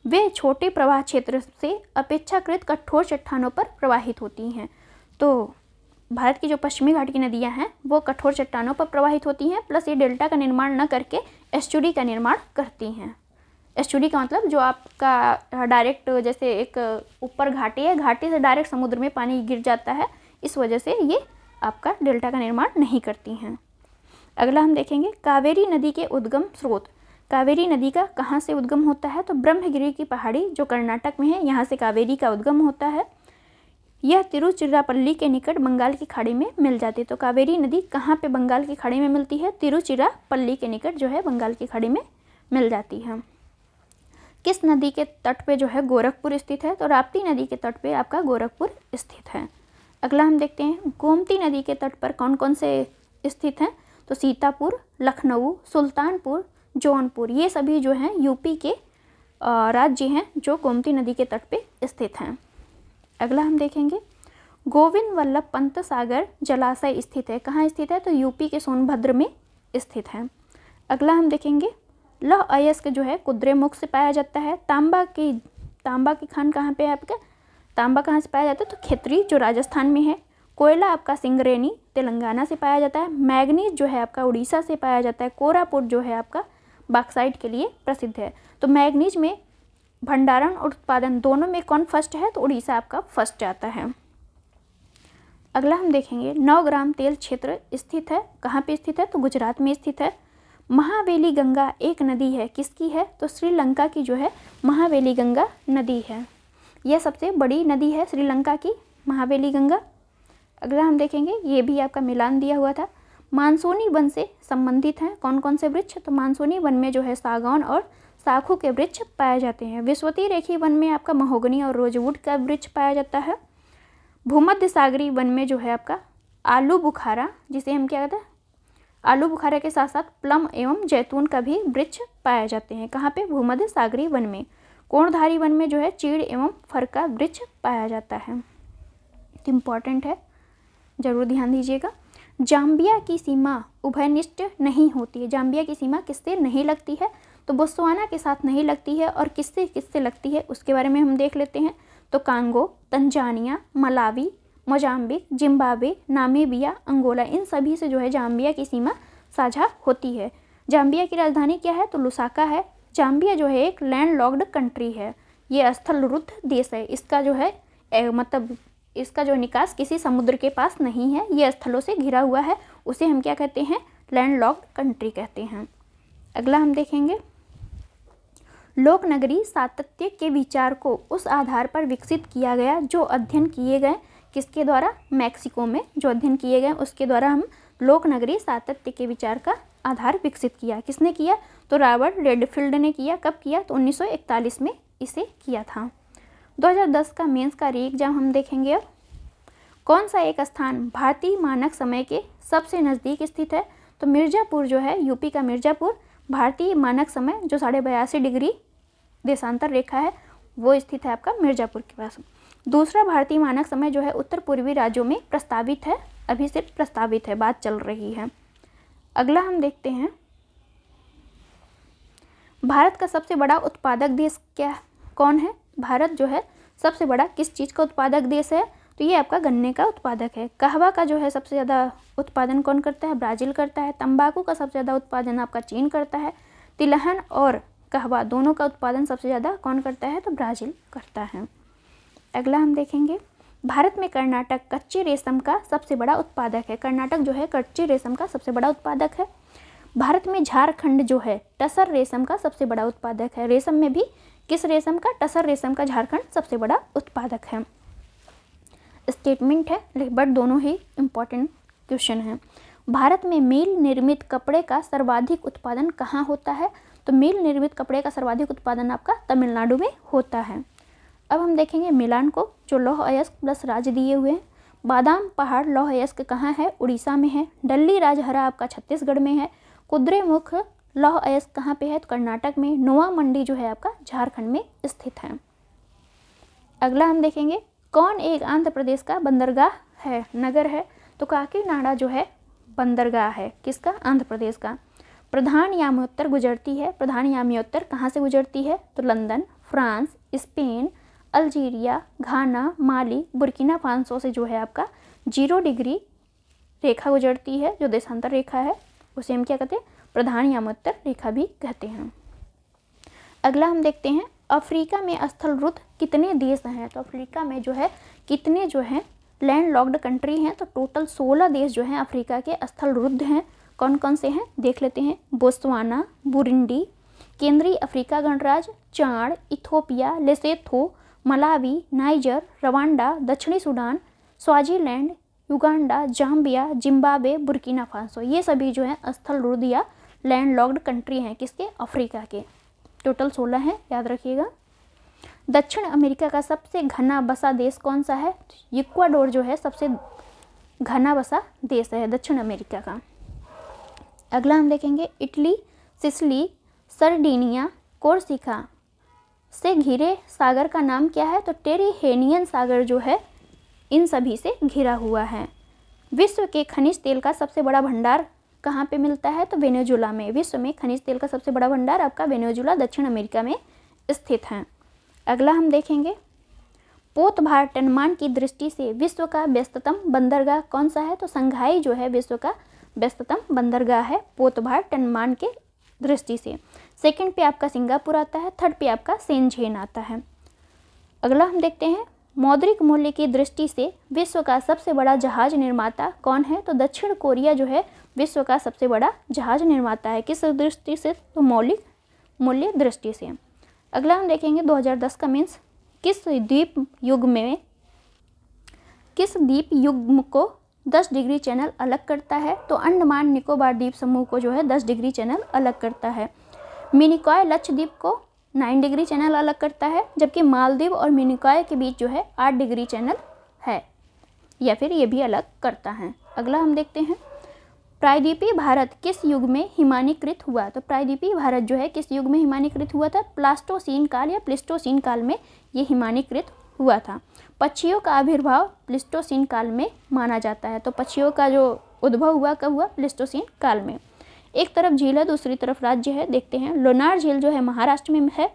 वे छोटे प्रवाह क्षेत्र से अपेक्षाकृत कठोर चट्टानों पर प्रवाहित होती हैं। तो भारत की जो पश्चिमी घाट की नदियां हैं वो कठोर चट्टानों पर प्रवाहित होती हैं, प्लस ये डेल्टा का निर्माण न करके एस्चुरी का निर्माण करती हैं। एस्चुरी का मतलब जो आपका डायरेक्ट जैसे एक ऊपर घाटी है, घाटी से डायरेक्ट समुद्र में पानी गिर जाता है, इस वजह से ये आपका डेल्टा का निर्माण नहीं करती हैं। अगला हम देखेंगे कावेरी नदी के उद्गम स्रोत। कावेरी नदी का कहाँ से उद्गम होता है, तो ब्रह्मगिरी की पहाड़ी जो कर्नाटक में है, यहाँ से कावेरी का उद्गम होता है। यह तिरुचिरापल्ली के निकट बंगाल की खाड़ी में मिल जाती है। तो कावेरी नदी कहाँ पे बंगाल की खाड़ी में मिलती है, तिरुचिरापल्ली के निकट जो है बंगाल की खाड़ी में मिल जाती है। किस नदी के तट पे जो है गोरखपुर स्थित है, तो राप्ती नदी के तट पे आपका गोरखपुर स्थित है। अगला हम देखते हैं गोमती नदी के तट पर कौन कौन से स्थित हैं, तो सीतापुर, लखनऊ, सुल्तानपुर, जौनपुर, ये सभी जो हैं यूपी के राज्य हैं जो गोमती नदी के तट पे स्थित हैं। अगला हम देखेंगे गोविंद वल्लभ पंत सागर जलाशय स्थित है। कहाँ स्थित है, तो यूपी के सोनभद्र में स्थित है। अगला हम देखेंगे लौह अयस्क जो है कुद्रेमुख से पाया जाता है। तांबा की खान कहाँ पे है आपका, तांबा कहाँ से पाया जाता है, तो खेतरी जो राजस्थान में है। कोयला आपका सिंगरेनी तेलंगाना से पाया जाता है। मैग्नीज जो है आपका उड़ीसा से पाया जाता है। कोरापुट जो है आपका बॉक्साइट के लिए प्रसिद्ध है। तो मैग्नीज में भंडारण और उत्पादन दोनों में कौन फर्स्ट है, तो उड़ीसा आपका फर्स्ट आता है। अगला हम देखेंगे 9 ग्राम तेल क्षेत्र स्थित है। कहाँ पे स्थित है, तो गुजरात में स्थित है। महावेली गंगा एक नदी है, किसकी है, तो श्रीलंका की जो है महावेली गंगा नदी है। यह सबसे बड़ी नदी है श्रीलंका की महावेली गंगा। अगला हम देखेंगे ये भी आपका मिलान दिया हुआ था। मानसूनी वन से संबंधित हैं कौन कौन से वृक्ष, तो मानसूनी वन में जो है सागौन और साखू के वृक्ष पाए जाते हैं। विश्वती रेखी वन में आपका महोगनी और रोजवुड का वृक्ष पाया जाता है। भूमध्य सागरी वन में जो है आपका आलू बुखारा, जिसे हम क्या कहते हैं, आलू बुखारा के साथ साथ प्लम एवं जैतून का भी वृक्ष पाए जाते हैं। कहाँ पे, भूमध्य सागरी वन में। कोणधारी वन में जो है चीड़ एवं फर का वृक्ष पाया जाता है। तो इम्पॉर्टेंट है, जरूर ध्यान दीजिएगा। जाम्बिया की सीमा उभयनिष्ठ नहीं होती है। जाम्बिया की सीमा किससे नहीं लगती है, तो बोत्सवाना के साथ नहीं लगती है। और किससे किससे लगती है उसके बारे में हम देख लेते हैं। तो Congo, Tanzania, Malawi, Mozambique, Zimbabwe, Namibia, Angola, इन सभी से जो है जाम्बिया की सीमा साझा होती है। जाम्बिया की राजधानी क्या है, तो लुसाका है। जाम्बिया जो है एक लैंडलॉक्ड कंट्री है, ये स्थलरुद्ध देश है। इसका जो है मतलब इसका जो निकास किसी समुद्र के पास नहीं है, ये स्थलों से घिरा हुआ है। उसे हम क्या कहते हैं, लैंडलॉक्ड कंट्री कहते हैं। अगला हम देखेंगे लोकनगरी सातत्य के विचार को उस आधार पर विकसित किया गया जो अध्ययन किए गए किसके द्वारा, मैक्सिको में जो अध्ययन किए गए उसके द्वारा हम लोकनगरी सातत्य के विचार का आधार विकसित किया। किसने किया, तो रॉबर्ट रेडफील्ड ने किया। कब किया, तो 1941 में इसे किया था। 2010 का मेंस का री एग्जाम हम देखेंगे। अब कौन सा एक स्थान भारतीय मानक समय के सबसे नज़दीक स्थित है, तो मिर्ज़ापुर जो है, यूपी का मिर्ज़ापुर भारतीय मानक समय जो 82.5 डिग्री देशांतर रेखा है वो स्थित है आपका मिर्ज़ापुर के पास। दूसरा भारतीय मानक समय जो है उत्तर पूर्वी राज्यों में प्रस्तावित है, अभी सिर्फ प्रस्तावित है, बात चल रही है। अगला हम देखते हैं भारत का सबसे बड़ा उत्पादक देश क्या कौन है। भारत जो है सबसे बड़ा किस चीज़ का उत्पादक देश है, तो ये आपका गन्ने का उत्पादक है। कहवा का जो है सबसे ज़्यादा उत्पादन कौन करता है, ब्राज़ील करता है। तंबाकू का सबसे ज़्यादा उत्पादन आपका चीन करता है। तिलहन और कहवा दोनों का उत्पादन सबसे ज़्यादा कौन करता है, तो ब्राज़ील करता है। अगला हम देखेंगे भारत में कर्नाटक कच्चे रेशम का सबसे बड़ा उत्पादक है। कर्नाटक जो है कच्चे रेशम का सबसे बड़ा उत्पादक है। भारत में झारखंड जो है टसर रेशम का सबसे बड़ा उत्पादक है। रेशम में भी किस रेशम का, टसर रेशम का झारखंड सबसे बड़ा उत्पादक है। स्टेटमेंट है बट दोनों ही इम्पॉर्टेंट क्वेश्चन हैं। भारत में मील निर्मित कपड़े का सर्वाधिक उत्पादन कहाँ होता है, तो मील निर्मित कपड़े का सर्वाधिक उत्पादन आपका तमिलनाडु में होता है। अब हम देखेंगे मिलान को, जो लौह अयस्क प्लस राज्य दिए हुए हैं। बादाम पहाड़ लौह अयस्क कहाँ है? उड़ीसा में है। डल्ली राजहरा आपका छत्तीसगढ़ में है। कुद्रेमुख लौह अयस्क कहाँ पे है? तो कर्नाटक में। नोआ मंडी जो है आपका झारखंड में स्थित है। अगला हम देखेंगे कौन एक आंध्र प्रदेश का बंदरगाह है, नगर है? तो काकीनाडा जो है बंदरगाह है। किसका? आंध्र प्रदेश का। प्रधान यामोत्तर गुजरती है। प्रधान यामोत्तर कहाँ से गुजरती है? तो लंदन, फ्रांस, स्पेन, अल्जीरिया, घाना, माली, बुर्किना फासो से जो है आपका 0 डिग्री रेखा गुजरती है, जो देशांतर रेखा है उसे हम क्या कहते हैं? प्रधान यामोत्तर रेखा भी कहते हैं। अगला हम देखते हैं अफ्रीका में स्थलरुद्ध कितने देश हैं? तो अफ्रीका में जो है कितने जो है लैंड लॉक्ड कंट्री हैं? तो टोटल 16 देश जो हैं अफ्रीका के स्थलरुद्ध हैं। कौन कौन से हैं देख लेते हैं। बोत्सवाना, बुरुंडी, केंद्रीय अफ्रीका गणराज्य, Chad, Ethiopia, Lesotho, Malawi, Niger, Rwanda, दक्षिणी Sudan, Swaziland, Uganda, Zambia, Zimbabwe, Burkina Faso. ये सभी जो है स्थलरुद्ध या लैंड लॉक्ड कंट्री हैं। किसके? अफ्रीका के। टोटल 16 हैं, याद रखिएगा। दक्षिण अमेरिका का सबसे घना बसा देश कौन सा है? इक्वाडोर जो है सबसे घना बसा देश है दक्षिण अमेरिका का। अगला हम देखेंगे इटली, सिसिली, सरडीनिया, कोर्सिका से घिरे सागर का नाम क्या है? तो टेरिहेनियन सागर जो है इन सभी से घिरा हुआ है। विश्व के खनिज तेल का सबसे बड़ा भंडार कहाँ पे मिलता है? तो वेनेजुला में। विश्व में खनिज तेल का सबसे बड़ा भंडार आपका वेनेजुला दक्षिण अमेरिका में स्थित है। अगला हम देखेंगे पोतभार टनमान की दृष्टि से विश्व का व्यस्ततम बंदरगाह कौन सा है? तो संघाई जो है विश्व का व्यस्ततम बंदरगाह है पोतभार टनमान के दृष्टि से। सेकंड पे आपका सिंगापुर आता है, थर्ड पे आपका शेनझेन आता है। अगला हम देखते हैं मौद्रिक मूल्य की दृष्टि से विश्व का सबसे बड़ा जहाज निर्माता कौन है? तो दक्षिण कोरिया जो है विश्व का सबसे बड़ा जहाज निर्माता है। किस दृष्टि से? तो मौलिक मूल्य दृष्टि से। अगला हम देखेंगे 2010 का मीन्स किस द्वीप युग्म को 10 डिग्री चैनल अलग करता है? तो अंडमान निकोबार द्वीप समूह को जो है 10 डिग्री चैनल अलग करता है। मिनिकॉय लक्षद्वीप को 9 डिग्री चैनल अलग करता है, जबकि मालदीव और मिनिकॉय के बीच जो है 8 डिग्री चैनल है, या फिर ये भी अलग करता है। अगला हम देखते हैं प्रायद्वीपीय भारत किस युग में हिमानीकृत हुआ? तो प्रायद्वीपीय भारत जो है किस युग में हिमानीकृत हुआ था? प्लास्टोसीन काल या प्लिस्टोसीन काल में ये हिमानीकृत हुआ था। पक्षियों का आविर्भाव प्लिस्टोसीन काल में माना जाता है। तो पक्षियों का जो उद्भव हुआ कब हुआ? प्लिस्टोसीन काल में। एक तरफ झील है, दूसरी तरफ राज्य है। देखते हैं लोनार झील जो है महाराष्ट्र में है,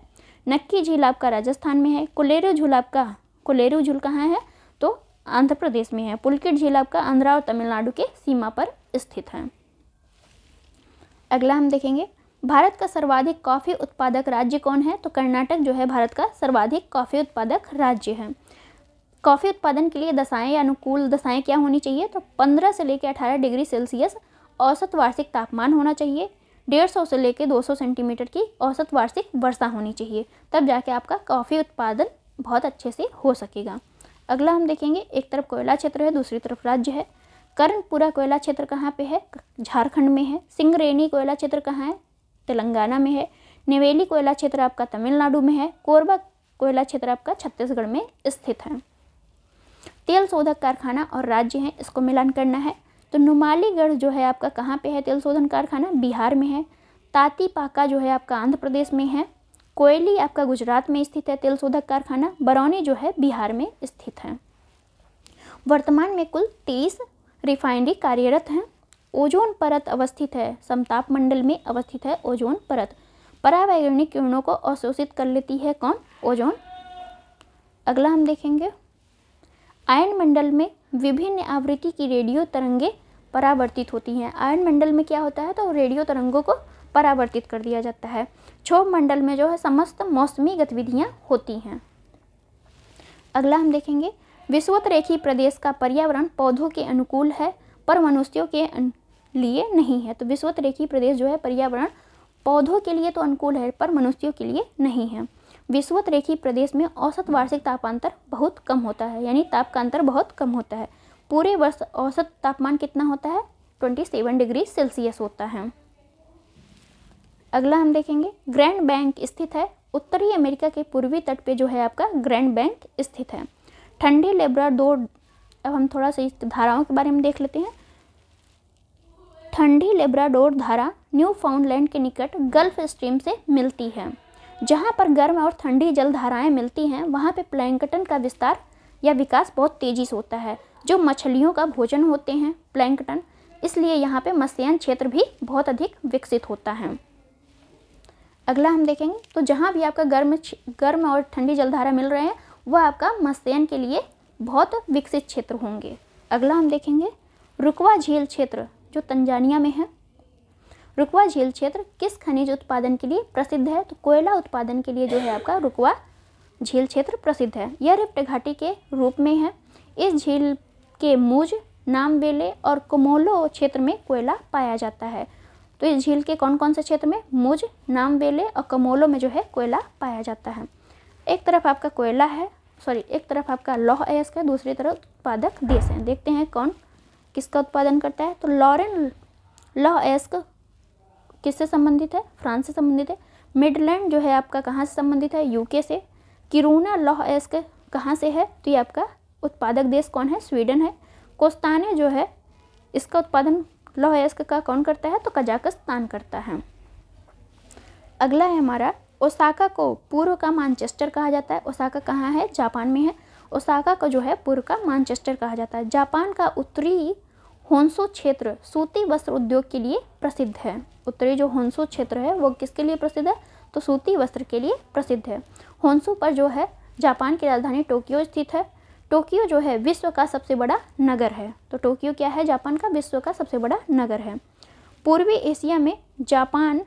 नक्की झील आपका राजस्थान में है, कोलेरू झील कहाँ है? तो आंध्र प्रदेश में है। पुलकिट झील आपका आंध्रा और तमिलनाडु के सीमा पर स्थित है। अगला हम देखेंगे भारत का सर्वाधिक कॉफी उत्पादक राज्य कौन है? तो कर्नाटक जो है भारत का सर्वाधिक कॉफी उत्पादक राज्य है। कॉफी उत्पादन के लिए दशाएं या अनुकूल दशाएं क्या होनी चाहिए? तो 15 से लेकर 18 डिग्री सेल्सियस औसत वार्षिक तापमान होना चाहिए। 150 से लेकर 200 सेंटीमीटर की औसत वार्षिक वर्षा होनी चाहिए, तब जाके आपका कॉफ़ी उत्पादन बहुत अच्छे से हो सकेगा। अगला हम देखेंगे एक तरफ कोयला क्षेत्र है, दूसरी तरफ राज्य है। कर्णपुरा कोयला क्षेत्र कहाँ पे है? झारखंड में है। सिंगरेनी कोयला क्षेत्र कहाँ है? तेलंगाना में है। नेवेली कोयला क्षेत्र आपका तमिलनाडु में है। कोरबा कोयला क्षेत्र आपका छत्तीसगढ़ में स्थित है। तेल शोधक कारखाना और राज्य हैं, इसको मिलान करना है। तो नुमालीगढ़ जो है आपका कहाँ पे है तेल शोधन कारखाना? बिहार में है। तातीपाका जो है आपका आंध्र प्रदेश में है। कोयली आपका गुजरात में स्थित है तेल शोधक कारखाना। बरौनी जो है बिहार में स्थित है। वर्तमान में कुल 23 रिफाइनरी कार्यरत हैं। ओजोन परत अवस्थित है, समताप मंडल में अवस्थित है ओजोन परत। परावैंगनिक किरणों को अवशोषित कर लेती है कौन? ओजोन। अगला हम देखेंगे आयन मंडल में विभिन्न आवृत्ति की रेडियो तरंगे परावर्तित होती हैं। आयन मंडल में क्या होता है? तो रेडियो तरंगों को परावर्तित कर दिया जाता है। क्षोभ मंडल में जो है समस्त मौसमी गतिविधियां होती हैं। अगला हम देखेंगे विषुवतरेखी प्रदेश का पर्यावरण पौधों के अनुकूल है पर मनुष्यों के लिए नहीं है। तो विषुवतरेखी प्रदेश जो है पर्यावरण पौधों के लिए तो अनुकूल है पर मनुष्यों के लिए नहीं है। विषुवतरेखी प्रदेश में औसत वार्षिक तापांतर बहुत कम होता है, यानी ताप का अंतर बहुत कम होता है। पूरे वर्ष औसत तापमान कितना होता है? 27 डिग्री सेल्सियस होता है। अगला हम देखेंगे ग्रैंड बैंक स्थित है उत्तरी अमेरिका के पूर्वी तट पे जो है आपका ग्रैंड बैंक स्थित है। ठंडी लेब्राडोर अब हम थोड़ा सा इस धाराओं के बारे में देख लेते हैं। ठंडी लेब्राडोर धारा न्यू फाउंडलैंड के निकट गल्फ स्ट्रीम से मिलती है। जहाँ पर गर्म और ठंडी जल धाराएँ मिलती हैं वहाँ पे प्लैंकटन का विस्तार या विकास बहुत तेज़ी से होता है, जो मछलियों का भोजन होते हैं प्लैंकटन, इसलिए यहाँ पे मत्स्यन क्षेत्र भी बहुत अधिक विकसित होता है। अगला हम देखेंगे तो जहाँ भी आपका गर्म और ठंडी जलधारा मिल रहे हैं वह आपका मत्स्यन के लिए बहुत विकसित क्षेत्र होंगे। अगला हम देखेंगे रुकवा झील क्षेत्र जो तंजानिया में है। रुकवा झील क्षेत्र किस खनिज उत्पादन के लिए प्रसिद्ध है? तो कोयला उत्पादन के लिए जो है आपका रुकवा झील क्षेत्र प्रसिद्ध है। यह रिफ्ट घाटी के रूप में है। इस झील के मुज, नामबेले और कोमोलो क्षेत्र में कोयला पाया जाता है। तो इस झील के कौन कौन से क्षेत्र में? मुज, नामबेले और कोमोलो में जो है कोयला पाया जाता है। एक तरफ आपका कोयला है, एक तरफ आपका लौह अयस्क है, दूसरी तरफ उत्पादक देश हैं। देखते हैं कौन किसका उत्पादन करता है। तो लौह अयस्क किससे संबंधित है? फ्रांस से संबंधित है। मिडलैंड जो है आपका कहाँ से संबंधित है? यूके से। किरूना लौह अयस्क कहाँ से है? तो ये आपका उत्पादक देश कौन है? स्वीडन है। कोस्ताने जो है इसका उत्पादन लौह अयस्क का कौन करता है? तो कजाकिस्तान करता है। अगला है हमारा ओसाका को पूर्व का मानचेस्टर कहा जाता है। ओसाका कहाँ है? जापान में है। ओसाका को जो है पूर्व का मानचेस्टर कहा जाता है। जापान का उत्तरी होन्शु क्षेत्र सूती वस्त्र उद्योग के लिए प्रसिद्ध है। उत्तरी जो होन्शु क्षेत्र है वो किसके लिए प्रसिद्ध है? तो सूती वस्त्र के लिए प्रसिद्ध है। होन्शु पर जो है जापान की राजधानी टोक्यो स्थित है। टोक्यो जो है विश्व का सबसे बड़ा नगर है। तो टोक्यो क्या है? जापान का विश्व का सबसे बड़ा नगर है। पूर्वी एशिया में जापान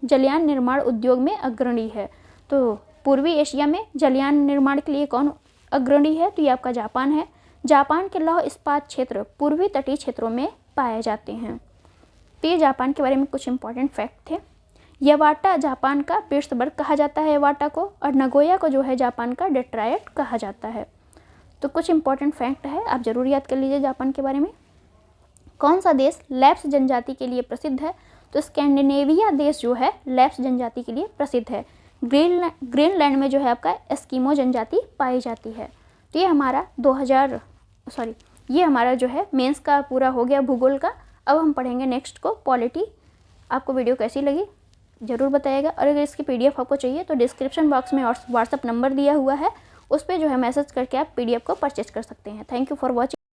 जलयान निर्माण उद्योग में अग्रणी है। तो पूर्वी एशिया में जलयान निर्माण के लिए कौन अग्रणी है? तो ये आपका जापान है। जापान के लौह इस्पात क्षेत्र पूर्वी तटीय क्षेत्रों में पाए जाते हैं। तो ये जापान के बारे में कुछ इंपॉर्टेंट फैक्ट थे। यवाटा जापान का पिट्सबर्ग कहा जाता है यवाटा को, और नगोया को जो है जापान का डेट्रॉयट कहा जाता है। तो कुछ इंपॉर्टेंट फैक्ट है, आप जरूर याद कर लीजिए जापान के बारे में। कौन सा देश लैप्स जनजाति के लिए प्रसिद्ध है? तो स्कैंडिनेविया देश जो है लैप्स जनजाति के लिए प्रसिद्ध है। ग्रीनलैंड में जो है आपका एस्किमो जनजाति पाई जाती है। तो ये हमारा जो है मेंस का पूरा हो गया भूगोल का। अब हम पढ़ेंगे नेक्स्ट को पॉलिटी। आपको वीडियो कैसी लगी ज़रूर बताइएगा, और अगर इसकी PDF आपको चाहिए तो डिस्क्रिप्शन बॉक्स में व्हाट्सअप नंबर दिया हुआ है, उस पर जो है मैसेज करके आप PDF को परचेज कर सकते हैं। Thank you for watching.